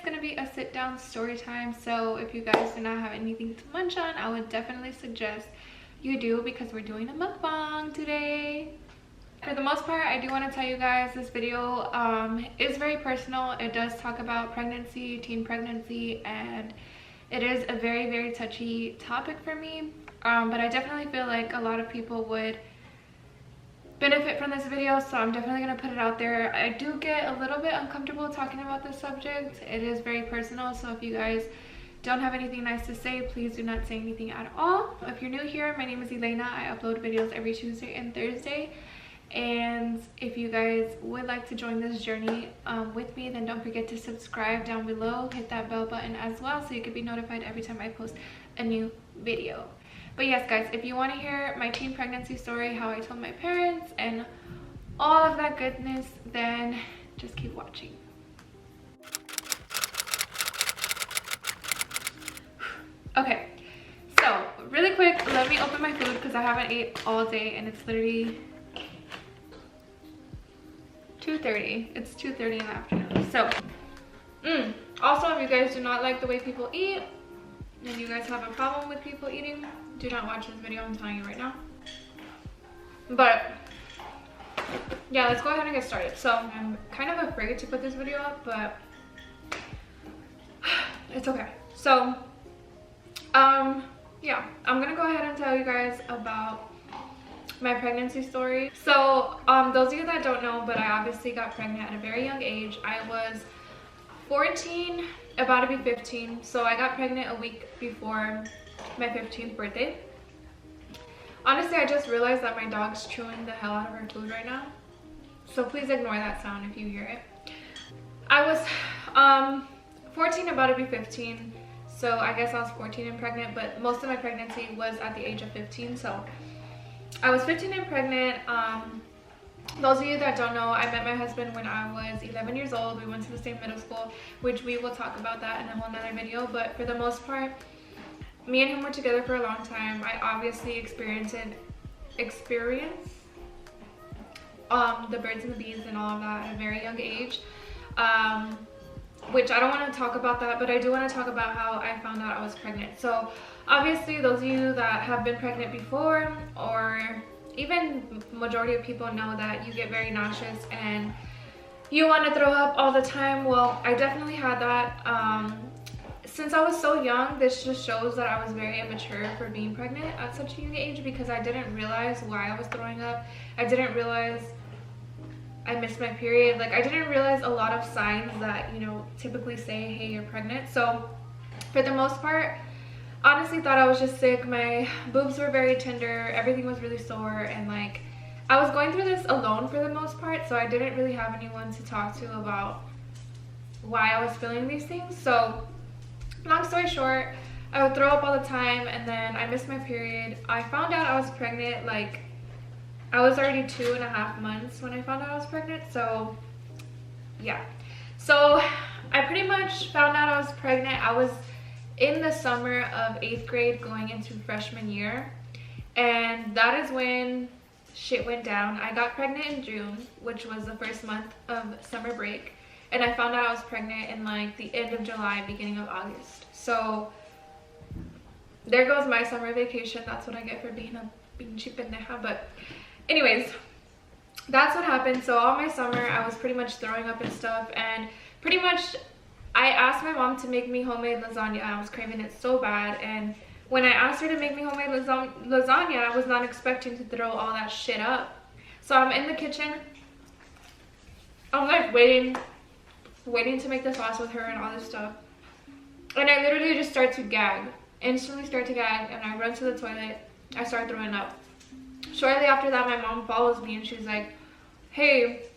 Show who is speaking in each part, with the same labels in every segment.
Speaker 1: gonna be a sit down story time. So if you guys do not have anything to munch on, I would definitely suggest you do, because we're doing a mukbang today. For the most part, I do want to tell you guys this video is very personal. It does talk about pregnancy, teen pregnancy, and it is a very, very touchy topic for me. But I definitely feel like a lot of people would benefit from this video, so I'm definitely going to put it out there. I do get a little bit uncomfortable talking about this subject. It is very personal, so if you guys don't have anything nice to say, please do not say anything at all. If you're new here, my name is Elena. I upload videos every Tuesday and Thursday. And if you guys would like to join this journey with me, then don't forget to subscribe down below. Hit that bell button as well so you can be notified every time I post a new video. But yes, guys, if you want to hear my teen pregnancy story, how I told my parents, and all of that goodness, then just keep watching. Okay, so really quick, let me open my food because I haven't ate all day and it's literally 2:30. It's 2:30 in the afternoon. So also, if you guys do not like the way people eat and you guys have a problem with people eating, do not watch this video. I'm telling you right now. But yeah, let's go ahead and get started. So I'm kind of afraid to put this video up, but it's okay. So yeah, I'm gonna go ahead and tell you guys about my pregnancy story. So those of you that don't know, but I obviously got pregnant at a very young age. I was 14, about to be 15, so I got pregnant a week before my 15th birthday. Honestly, I just realized that my dog's chewing the hell out of her food right now, so please ignore that sound if you hear it. I was 14, about to be 15, so I guess I was 14 and pregnant, but most of my pregnancy was at the age of 15. So I was 15 and pregnant. Those of you that don't know, I met my husband when I was 11 years old. We went to the same middle school, which we will talk about that in a whole nother video. But for the most part, me and him were together for a long time. I obviously experienced the birds and the bees and all of that at a very young age. Which I don't want to talk about that, but I do want to talk about how I found out I was pregnant. So obviously, those of you that have been pregnant before, or even majority of people, know that you get very nauseous and you want to throw up all the time. Well, I definitely had that. Since I was so young, this just shows that I was very immature for being pregnant at such a young age, because I didn't realize why I was throwing up. I didn't realize I missed my period. Like, I didn't realize a lot of signs that, you know, typically say, hey, you're pregnant. So for the most part, honestly thought I was just sick. My boobs were very tender, everything was really sore, and like I was going through this alone for the most part, so I didn't really have anyone to talk to about why I was feeling these things. So long story short, I would throw up all the time, and then I missed my period. I found out I was pregnant, like I was already 2.5 months when I found out I was pregnant. So yeah, so I pretty much found out I was pregnant. I was in the summer of 8th grade going into freshman year, and that is when shit went down. I got pregnant in June, which was the first month of summer break, and I found out I was pregnant in like the end of July, beginning of August. So there goes my summer vacation. That's what I get for being cheap pendeja. But anyways, that's what happened. So all my summer I was pretty much throwing up and stuff, and pretty much I asked my mom to make me homemade lasagna. I was craving it so bad, and when I asked her to make me homemade lasagna, I was not expecting to throw all that shit up. So I'm in the kitchen, I'm like waiting to make the sauce with her and all this stuff, and I literally just start to gag, instantly start to gag, and I run to the toilet. I start throwing up. Shortly after that, my mom follows me and she's like, hey,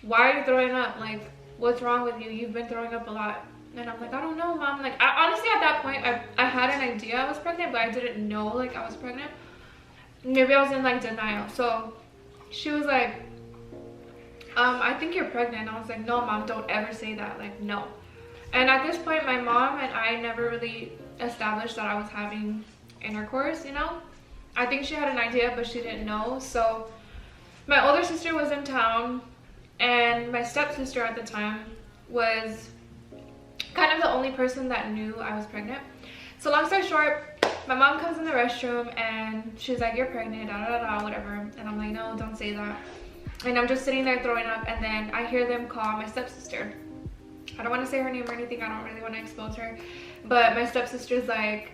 Speaker 1: why are you throwing up? Like, what's wrong with you? You've been throwing up a lot. And I'm like, I don't know, Mom. Like, honestly, at that point, I had an idea I was pregnant, but I didn't know, like, I was pregnant. Maybe I was in, like, denial. So she was like, I think you're pregnant. And I was like, no, Mom, don't ever say that. Like, no. And at this point, my mom and I never really established that I was having intercourse, you know? I think she had an idea, but she didn't know. So my older sister was in town, and my stepsister at the time was kind only person that knew I was pregnant. So long story short, my mom comes in the restroom and she's like, you're pregnant, da da da, whatever. And I'm like, no, don't say that. And I'm just sitting there throwing up, and then I hear them call my stepsister. I don't want to say her name or anything, I don't really want to expose her, but my stepsister's like,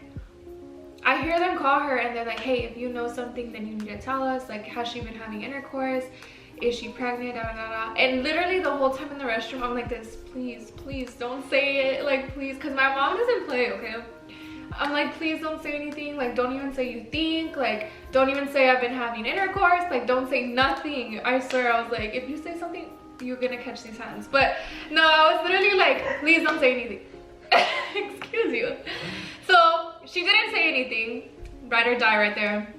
Speaker 1: I hear them call her and they're like, hey, if you know something, then you need to tell us. Like, has she been having intercourse? Is she pregnant? Da, da, da, da. And literally the whole time in the restroom, I'm like this, please, please don't say it. Like, please, because my mom doesn't play, okay? I'm like, please don't say anything. Like, don't even say you think. Like, don't even say I've been having intercourse. Like, don't say nothing. I swear, I was like, if you say something, you're gonna catch these hands. But no, I was literally like, please don't say anything. Excuse you. So she didn't say anything, ride or die right there.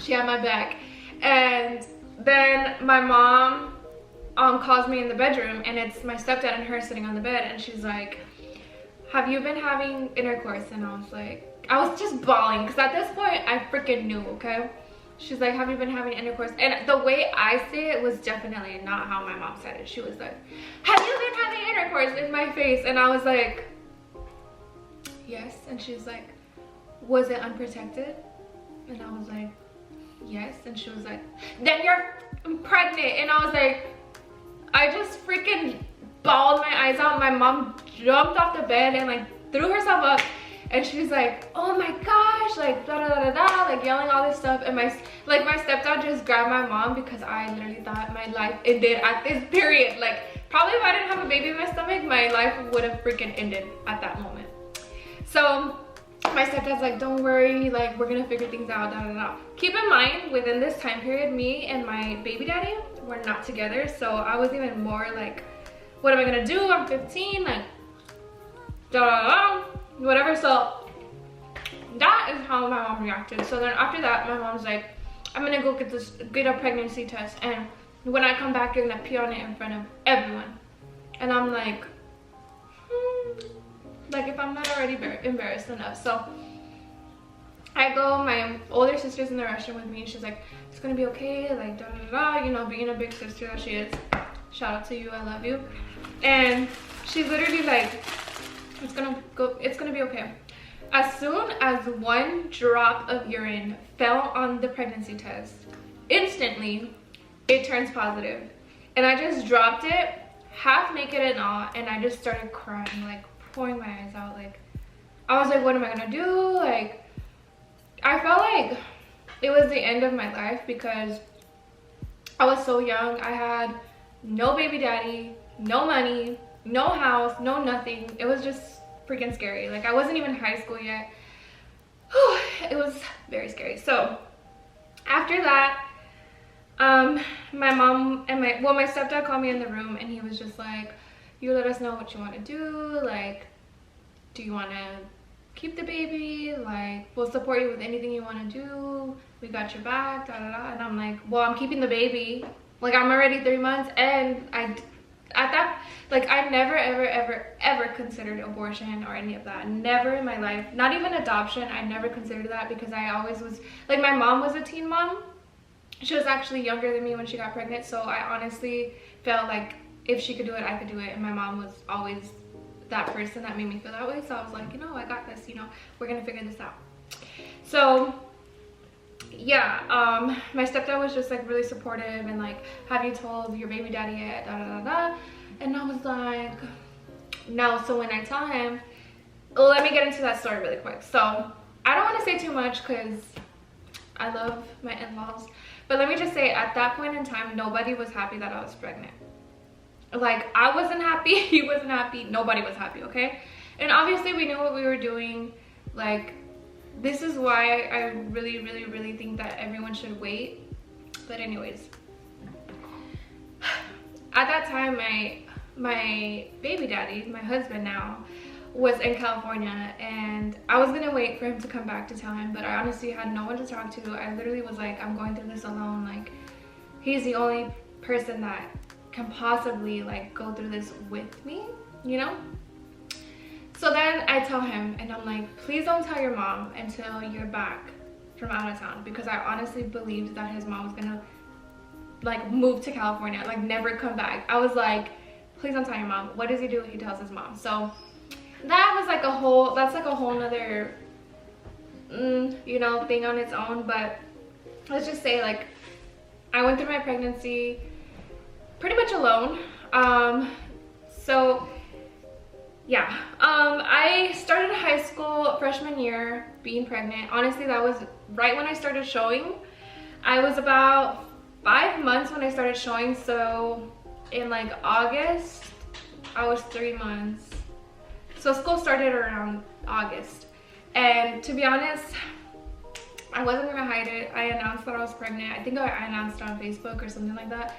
Speaker 1: She had my back. And then my mom calls me in the bedroom, and it's my stepdad and her sitting on the bed, and she's like, have you been having intercourse? And I was like, I was just bawling, because at this point I freaking knew, okay? She's like, have you been having intercourse? And the way I say it was definitely not how my mom said it. She was like, have you been having intercourse, in my face? And I was like, yes. And she's like, was it unprotected? And I was like, yes. And she was like, then you're pregnant. And I was like, I just freaking bawled my eyes out. My mom jumped off the bed and like threw herself up, and she's like, oh my gosh, like da da da da da, like yelling all this stuff. And my stepdad just grabbed my mom, because I literally thought my life ended at this period. Like, probably if I didn't have a baby in my stomach, my life would have freaking ended at that moment. So my stepdad's like, don't worry, like, we're gonna figure things out, da da da. Keep in mind, within this time period, me and my baby daddy were not together, so I was even more like, what am I gonna do? I'm 15, like, da da da, whatever. So that is how my mom reacted. So then after that, my mom's like, I'm gonna go get a pregnancy test, and when I come back, you're gonna pee on it in front of everyone. And I'm like, like, if I'm not already embarrassed enough. So I go, my older sister's in the restroom with me, and she's like, it's gonna be okay, like da da da, you know, being a big sister that she is. Shout out to you, I love you. And she's literally like, it's gonna be okay. As soon as one drop of urine fell on the pregnancy test, instantly it turns positive. And I just dropped it, half naked and all, and I just started crying, like pouring my eyes out. Like, I was like, what am I gonna do? Like, I felt like it was the end of my life, because I was so young. I had no baby daddy, no money, no house, no nothing. It was just freaking scary. Like, I wasn't even in high school yet. It was very scary. So after that, my mom and my stepdad called me in the room, and he was just like, you let us know what you want to do. Like, do you want to keep the baby? Like, we'll support you with anything you want to do. We got your back, da da da. And I'm like, well, I'm keeping the baby. Like, I'm already 3 months, and I never ever considered abortion or any of that. Never in my life. Not even adoption. I never considered that, because I always was like, my mom was a teen mom. She was actually younger than me when she got pregnant, so I honestly felt like if she could do it, I could do it. And my mom was always that person that made me feel that way. So I was like, you know, I got this, you know, we're gonna figure this out. So yeah, my stepdad was just like really supportive, and like, have you told your baby daddy yet, da da da da. And I was like, no. So when I tell him, let me get into that story really quick. So I don't want to say too much, because I love my in-laws, but let me just say, at that point in time, nobody was happy that I was pregnant. Like, I wasn't happy, he wasn't happy, nobody was happy, okay? And obviously we knew what we were doing. Like, this is why I really think that everyone should wait. But anyways, at that time, my baby daddy, my husband now, was in California, and I was gonna wait for him to come back to tell him, but I honestly had no one to talk to. I literally was like, I'm going through this alone. Like, he's the only person that can possibly like go through this with me, you know? So then I tell him, and I'm like, please don't tell your mom until you're back from out of town, because I honestly believed that his mom was gonna like move to California, like never come back. I was like, please don't tell your mom. What does he do? He tells his mom. So that was like a whole, that's like a whole nother, you know, thing on its own. But let's just say, like, I went through my pregnancy pretty much alone. So yeah, I started high school freshman year being pregnant. Honestly, that was right when I started showing. I was about 5 months when I started showing, so in like August, I was 3 months. So school started around August. And to be honest, I wasn't gonna hide it. I announced that I was pregnant. I think I announced it on Facebook or something like that.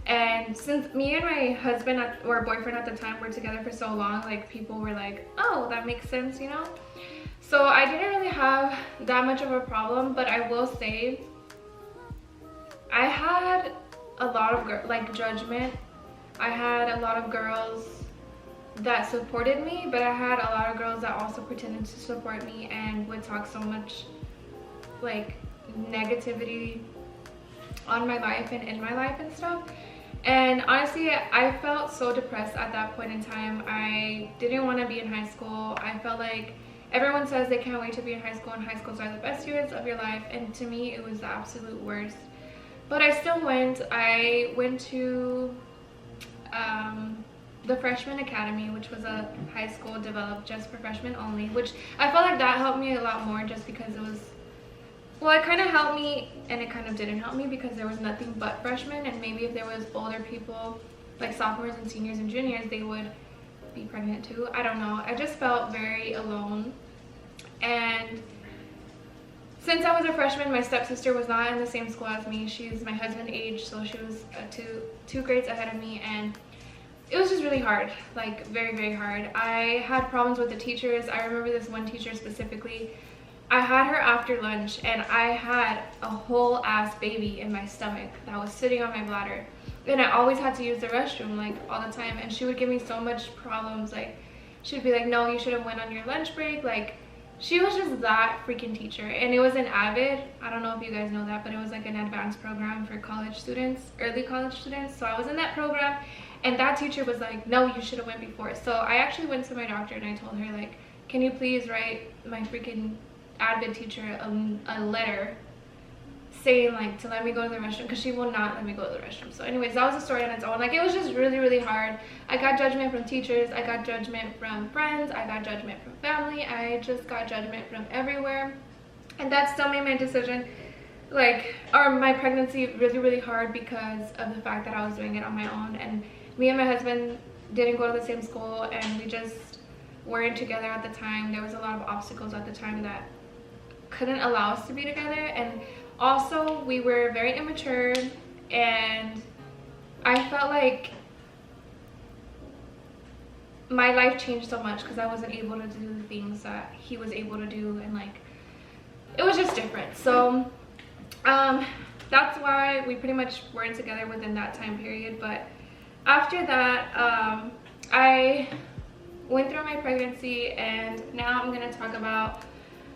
Speaker 1: And since me and my husband or boyfriend at the time were together for so long, like, people were like, oh, that makes sense, you know? So I didn't really have that much of a problem, but I will say I had a lot of judgment. I had a lot of girls that supported me, but I had a lot of girls that also pretended to support me and would talk so much like negativity on my life and in my life and stuff. And honestly, I felt so depressed at that point in time. I didn't want to be in high school. I felt like everyone says they can't wait to be in high school, and high schools are the best years of your life, and to me it was the absolute worst. But I still went. I went to the Freshman Academy, which was a high school developed just for freshmen only, which I felt like that helped me a lot more, just because it was, well, it kind of helped me and it kind of didn't help me, because there was nothing but freshmen, and maybe if there was older people like sophomores and seniors and juniors, they would be pregnant too. I don't know. I just felt very alone. And since I was a freshman, my stepsister was not in the same school as me. She's my husband's age, so she was two grades ahead of me, and it was just really hard, like very, very hard. I had problems with the teachers. I remember this one teacher specifically. I had her after lunch, and I had a whole ass baby in my stomach that was sitting on my bladder, and I always had to use the restroom like all the time, and she would give me so much problems. Like, she'd be like, no, you should have went on your lunch break. Like, she was just that freaking teacher. And it was an AVID, I don't know if you guys know that, but it was like an advanced program for college students, early college students. So I was in that program, and that teacher was like, no, you should have went before. So I actually went to my doctor and I told her, like, can you please write my freaking ADVID teacher a letter saying, like, to let me go to the restroom, because she will not let me go to the restroom. So anyways, that was a story on its own. Like, it was just really, really hard. I got judgment from teachers, I got judgment from friends, I got judgment from family, I just got judgment from everywhere. And that still made my decision, like, or my pregnancy really, really hard, because of the fact that I was doing it on my own. And me and my husband didn't go to the same school, and we just weren't together at the time. There was a lot of obstacles at the time that couldn't allow us to be together. And also, we were very immature, and I felt like my life changed so much because I wasn't able to do the things that he was able to do, and like, it was just different. So that's why we pretty much weren't together within that time period. But after that, I went through my pregnancy, and now I'm going to talk about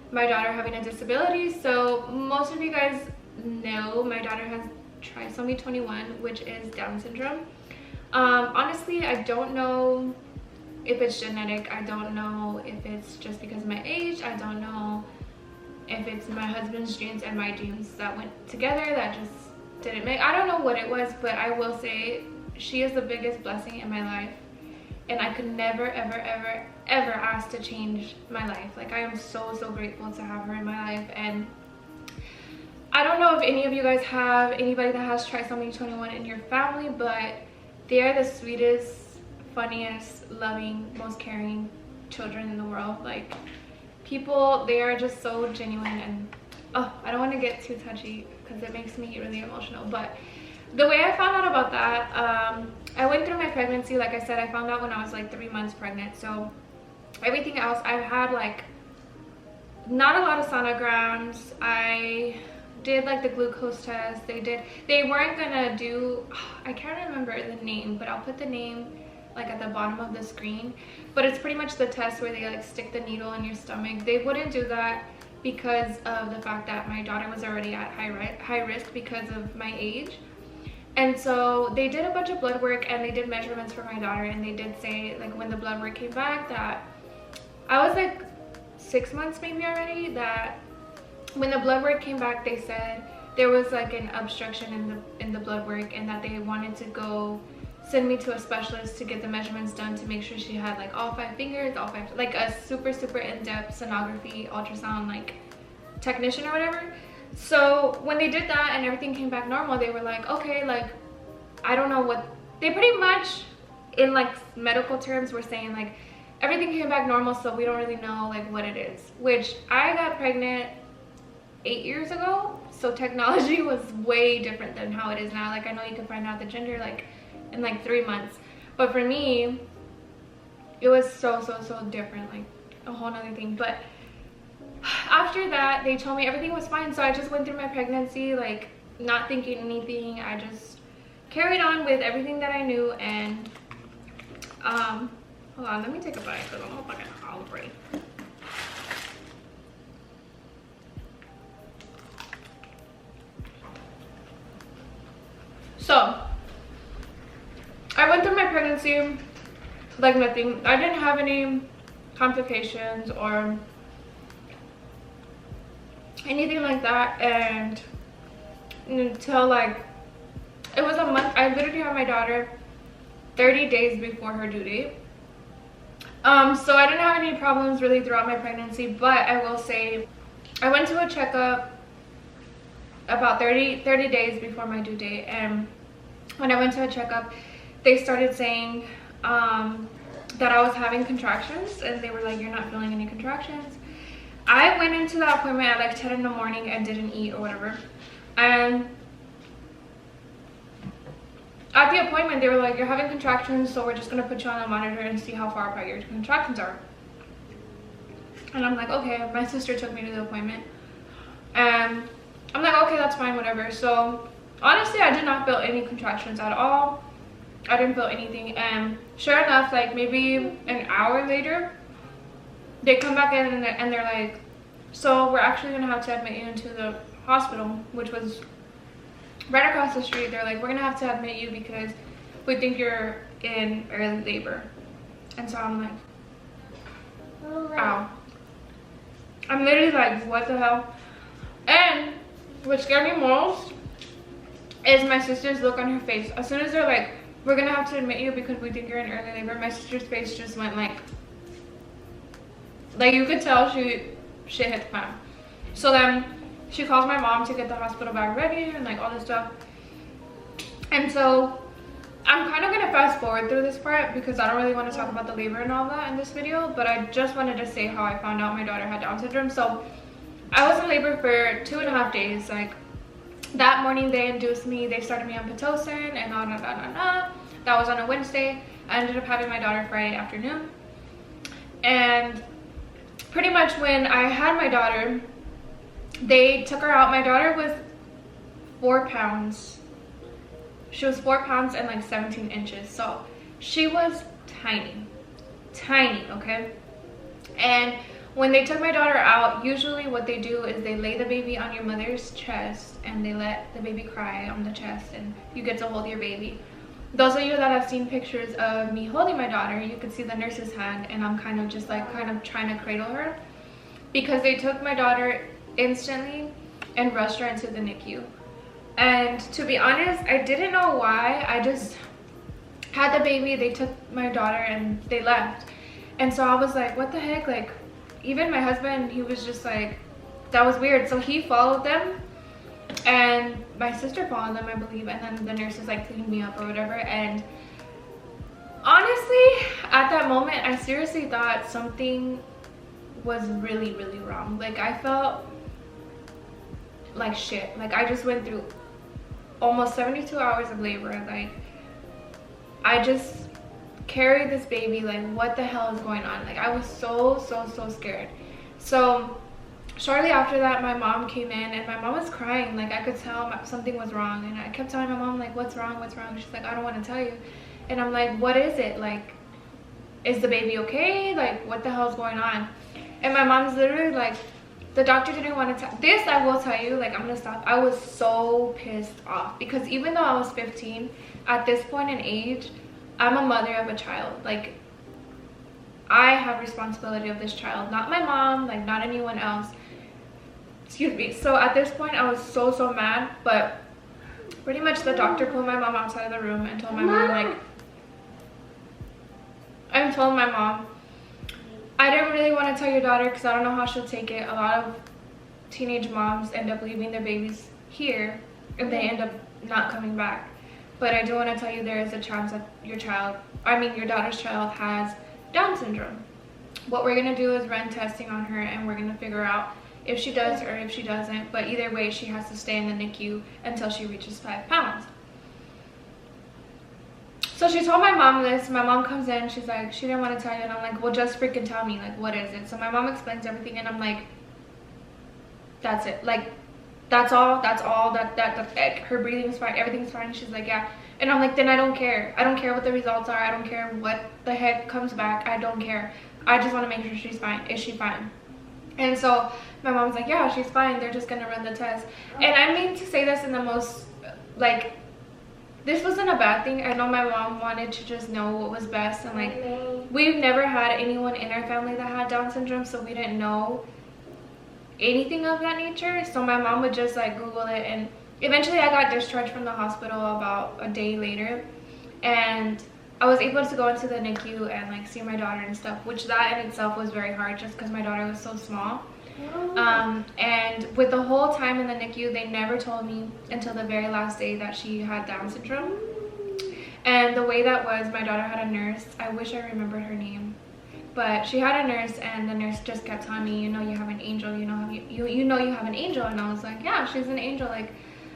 Speaker 1: my daughter having a disability. So most of you guys know my daughter has trisomy 21, which is Down syndrome. Honestly, I don't know if it's genetic. I don't know if it's just because of my age. I don't know if it's my husband's genes and my genes that went together that just didn't make, I don't know what it was, but I will say she is the biggest blessing in my life, and I could never, ever, ever, ever ask to change my life. Like, I am so, so grateful to have her in my life. And I don't know if any of you guys have anybody that has trisomy 21 in your family, but they are the sweetest, funniest, loving, most caring children in the world. Like, people, they are just so genuine. And oh, I don't want to get too touchy because it makes me really emotional, but the way I found out about that, I went through my pregnancy. Like I said, I found out when I was like 3 months pregnant. So everything else, I've had like not a lot of sonograms. I did like the glucose test. They weren't gonna do, I can't remember the name, but I'll put the name like at the bottom of the screen. But it's pretty much the test where they like stick the needle in your stomach. They wouldn't do that because of the fact that my daughter was already at high risk because of my age. And so they did a bunch of blood work, and they did measurements for my daughter, and they did say, like, when the blood work came back, that I was like 6 months maybe already, that when the blood work came back, they said there was like an obstruction in the blood work, and that they wanted to go send me to a specialist to get the measurements done to make sure she had like all 5 fingers, all 5, like a super in-depth sonography, ultrasound like technician or whatever. So when they did that and everything came back normal, they were like, okay, like I don't know what they pretty much in like medical terms were saying, like everything came back normal, so we don't really know like what it is. Which I got pregnant 8 years ago, so technology was way different than how it is now. Like I know you can find out the gender like in like 3 months, but for me it was so different, like a whole nother thing. But after that, they told me everything was fine, so I just went through my pregnancy like not thinking anything. I just carried on with everything that I knew. And hold on, let me take a bite because I'm all fucking hungry. So I went through my pregnancy like nothing. I didn't have any complications or anything like that, and until like it was a month, I literally had my daughter 30 days before her due date. So I didn't have any problems really throughout my pregnancy, but I will say I went to a checkup about 30 days before my due date, and when I went to a checkup, they started saying that I was having contractions, and they were like, you're not feeling any contractions. I went into that appointment at like 10 in the morning and didn't eat or whatever, and at the appointment they were like, you're having contractions, so we're just gonna put you on a monitor and see how far apart your contractions are. And I'm like, okay. My sister took me to the appointment, and I'm like, okay, that's fine, whatever. So honestly, I did not feel any contractions at all. I didn't feel anything, and sure enough, like maybe an hour later, they come back in and they're like, so we're actually gonna have to admit you into the hospital, which was right across the street. They're like, we're gonna have to admit you because we think you're in early labor. And so I'm like, ow. I'm literally like, what the hell? And what scared me most is my sister's look on her face. As soon as they're like, we're gonna have to admit you because we think you're in early labor, my sister's face just went like you could tell shit hit the fan. So then she calls my mom to get the hospital bag ready and like all this stuff. And so I'm kind of gonna fast forward through this part because I don't really want to talk about the labor and all that in this video, but I just wanted to say how I found out my daughter had Down syndrome. So I was in labor for 2.5 days. Like that morning they induced me, they started me on Pitocin and that was on a Wednesday. I ended up having my daughter Friday afternoon, and pretty much when I had my daughter, they took her out. My daughter was 4 pounds. She was 4 pounds and like 17 inches. So she was tiny, okay? And when they took my daughter out, usually what they do is they lay the baby on your mother's chest and they let the baby cry on the chest and you get to hold your baby. Those of you that have seen pictures of me holding my daughter, you can see the nurse's hand, and I'm kind of just like trying to cradle her, because they took my daughter instantly and rushed her into the NICU. And to be honest, I didn't know why. I just had the baby, they took my daughter and they left. And so I was like, what the heck? Like, even my husband, he was just like, that was weird. So he followed them, and my sister followed them, I believe, and then the nurses like cleaned me up or whatever. And honestly, at that moment, I seriously thought something was really wrong. Like I felt like shit. Like I just went through almost 72 hours of labor. Like I just carried this baby. Like what the hell is going on? Like I was so scared. So shortly after that, my mom came in and my mom was crying. Like I could tell something was wrong, and I kept telling my mom like, what's wrong? She's like, I don't want to tell you. And I'm like, what is it? Like, is the baby okay? Like what the hell is going on? And my mom's literally like, the doctor didn't want to tell. This I will tell you, like I'm gonna stop. I was so pissed off because even though I was 15, at this point in age, I'm a mother of a child. Like I have responsibility of this child, not my mom, like not anyone else. Excuse me. So at this point I was so mad, but pretty much the doctor pulled my mom outside of the room and told my mom, like, I told my mom, I didn't really want to tell your daughter because I don't know how she'll take it. A lot of teenage moms end up leaving their babies here and they end up not coming back. But I do want to tell you there is a chance that your daughter's child has Down syndrome. What we're going to do is run testing on her and we're going to figure out if she does or if she doesn't. But either way, she has to stay in the NICU until she reaches 5 pounds. So she told my mom this. My mom comes in, she's like, she didn't want to tell you. And I'm like, well, just freaking tell me, like, what is it? So my mom explains everything and I'm like, that's it. Like, that's all, like, her breathing's fine, everything's fine. She's like, yeah. And I'm like, then I don't care. I don't care what the results are. I don't care what the heck comes back. I don't care. I just want to make sure she's fine. Is she fine? And so my mom's like, yeah, she's fine. They're just going to run the test. And I mean to say this in the most, like, this wasn't a bad thing. I know my mom wanted to just know what was best. And, like, we've never had anyone in our family that had Down syndrome, so we didn't know anything of that nature. So my mom would just, like, Google it. And eventually I got discharged from the hospital about a day later. And I was able to go into the NICU and, like, see my daughter and stuff, which that in itself was very hard just because my daughter was so small. And with the whole time in the NICU, they never told me until the very last day that she had Down syndrome. And the way that was, my daughter had a nurse. I wish I remembered her name. But she had a nurse, and the nurse just kept telling me, you know, you have an angel, you know you have an angel. And I was like, yeah, she's an angel. Like,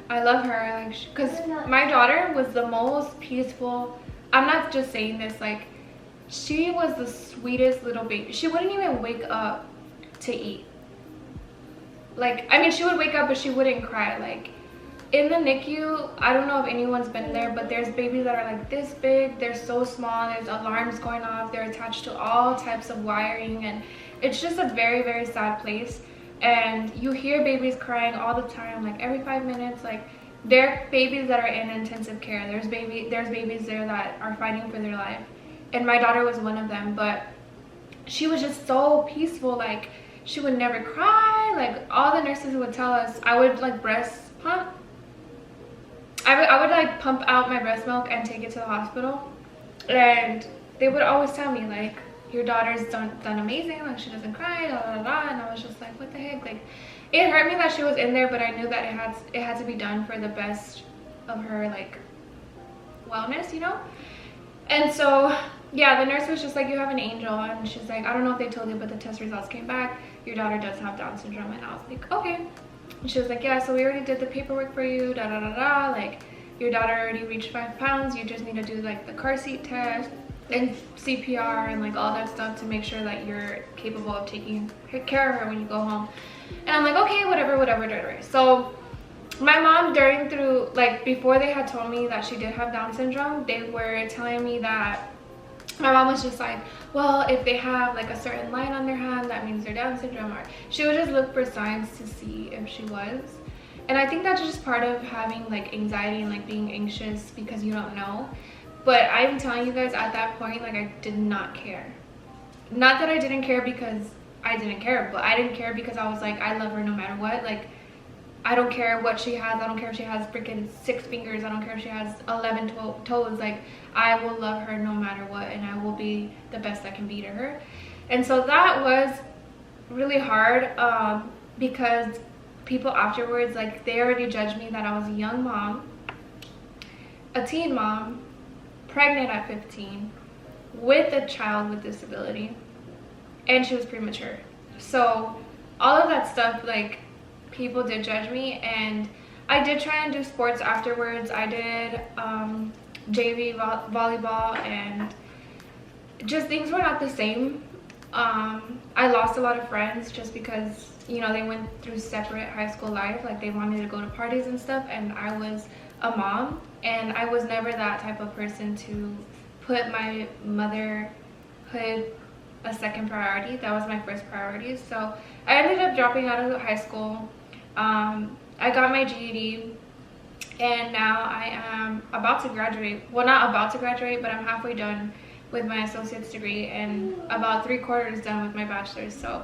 Speaker 1: I love her. Like, because my daughter was the most peaceful. I'm not just saying this, like, she was the sweetest little baby. She wouldn't even wake up to eat. Like, I mean, she would wake up, but she wouldn't cry. Like, in the NICU, I don't know if anyone's been there, but there's babies that are like this big. They're so small. There's alarms going off. They're attached to all types of wiring, and it's just a very sad place. And you hear babies crying all the time, like every 5 minutes. Like, there are babies that are in intensive care. There's babies there that are fighting for their life, and my daughter was one of them. But she was just so peaceful. Like, she would never cry. Like, all the nurses would tell us, I would, like, breast pump. I would like pump out my breast milk and take it to the hospital, and they would always tell me, like, your daughter's done amazing, like, she doesn't cry, and I was just like, what the heck? Like, it hurt me that she was in there, but I knew that it had to be done for the best of her, like, wellness, you know. And so yeah, the nurse was just like, you have an angel. And she's like, I don't know if they told you, but the test results came back, your daughter does have Down syndrome. And I was like, okay. And she was like, yeah, so we already did the paperwork for you, like, your daughter already reached 5 pounds, you just need to do, like, the car seat test and CPR and, like, all that stuff to make sure that you're capable of taking care of her when you go home. And I'm like, okay, whatever. So my mom, before they had told me that she did have Down syndrome, they were telling me that my mom was just like, well, if they have, like, a certain line on their hand, that means they're Down syndrome. Or she would just look for signs to see if she was. And I think that's just part of having, like, anxiety and, like, being anxious because you don't know. But I'm telling you guys, at that point, like, I did not care. Not that I didn't care because I didn't care, but I didn't care because I was like, I love her no matter what. Like, I don't care what she has. I don't care if she has freaking 6 fingers. I don't care if she has 11 toes. Like, I will love her no matter what, and I will be the best I can be to her. And so that was really hard because people afterwards, like, they already judged me that I was a young mom, a teen mom, pregnant at 15, with a child with disability, and she was premature. So all of that stuff, like, people did judge me. And I did try and do sports afterwards. I did JV volleyball, and just things were not the same. I lost a lot of friends just because, you know, they went through separate high school life. Like, they wanted to go to parties and stuff, and I was a mom, and I was never that type of person to put my motherhood a second priority. That was my first priority. So I ended up dropping out of high school. I got my GED, and now I am about to graduate. Well, not about to graduate, but I'm halfway done with my associate's degree and about 3/4 done with my bachelor's. So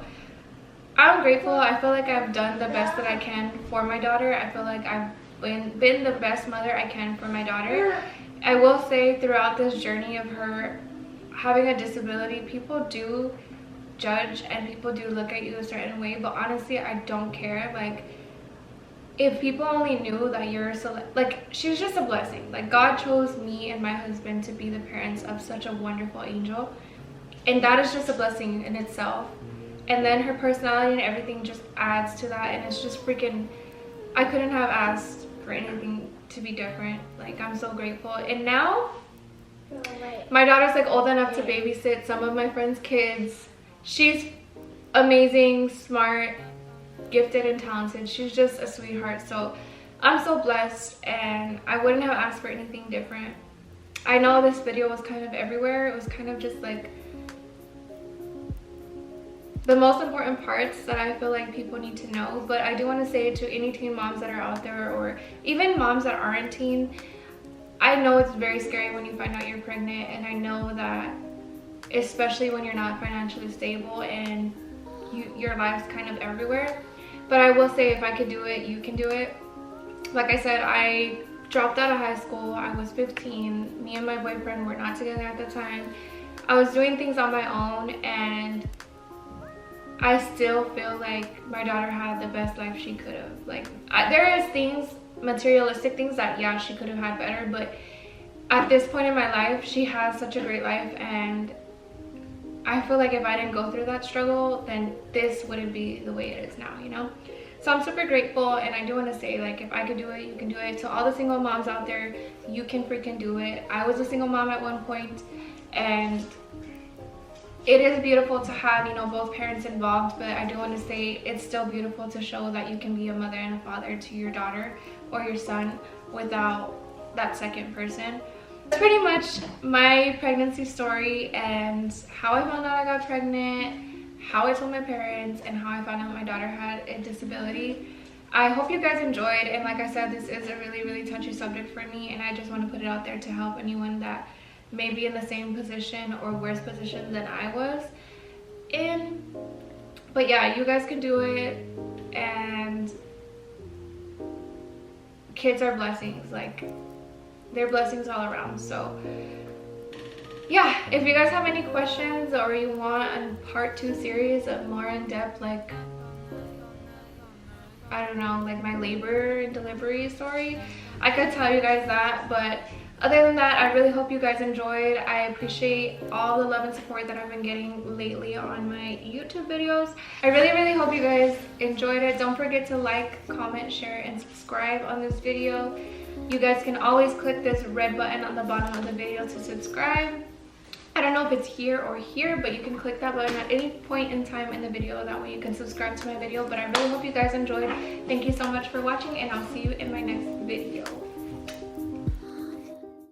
Speaker 1: I'm grateful. I feel like I've done the best that I can for my daughter. I feel like I've been the best mother I can for my daughter. I will say throughout this journey of her having a disability, people do judge and people do look at you a certain way, but honestly I don't care. Like, if people only knew that you're so, like, she's just a blessing. Like, God chose me and my husband to be the parents of such a wonderful angel, and that is just a blessing in itself. And then her personality and everything just adds to that, and it's just freaking, I couldn't have asked for anything to be different. Like, I'm so grateful. And now my daughter's like old enough to babysit some of my friends' kids. She's amazing, smart, gifted and talented. She's just a sweetheart. So I'm so blessed, and I wouldn't have asked for anything different. I know this video was kind of everywhere. It was kind of just like the most important parts that I feel like people need to know. But I do want to say to any teen moms that are out there, or even moms that aren't teen, I know it's very scary when you find out you're pregnant, and I know that especially when you're not financially stable and your life's kind of everywhere. But I will say, if I could do it, you can do it. Like I said, I dropped out of high school. I was 15. Me and my boyfriend were not together at the time. I was doing things on my own, and I still feel like my daughter had the best life she could have. Like, there is things, materialistic things that, yeah, she could have had better, but at this point in my life, she has such a great life, and I feel like if I didn't go through that struggle, then this wouldn't be the way it is now, you know? So I'm super grateful, and I do want to say, like, if I could do it, you can do it. To all the single moms out there, you can freaking do it. I was a single mom at one point, and it is beautiful to have, you know, both parents involved, but I do want to say it's still beautiful to show that you can be a mother and a father to your daughter or your son without that second person. That's pretty much my pregnancy story, and how I found out I got pregnant, how I told my parents, and how I found out my daughter had a disability. I hope you guys enjoyed, and like I said, this is a really, really touchy subject for me, and I just want to put it out there to help anyone that may be in the same position or worse position than I was in. But yeah, you guys can do it, and kids are blessings. Like, they're blessings all around. So yeah, if you guys have any questions, or you want a part 2 series of more in depth, like, I don't know, like my labor and delivery story, I could tell you guys that. But other than that, I really hope you guys enjoyed. I appreciate all the love and support that I've been getting lately on my YouTube videos. I really, really hope you guys enjoyed it. Don't forget to like, comment, share, and subscribe on this video. You guys can always click this red button on the bottom of the video to subscribe. I don't know if it's here or here, but you can click that button at any point in time in the video. That way you can subscribe to my video. But I really hope you guys enjoyed. Thank you so much for watching, and I'll see you in my next video.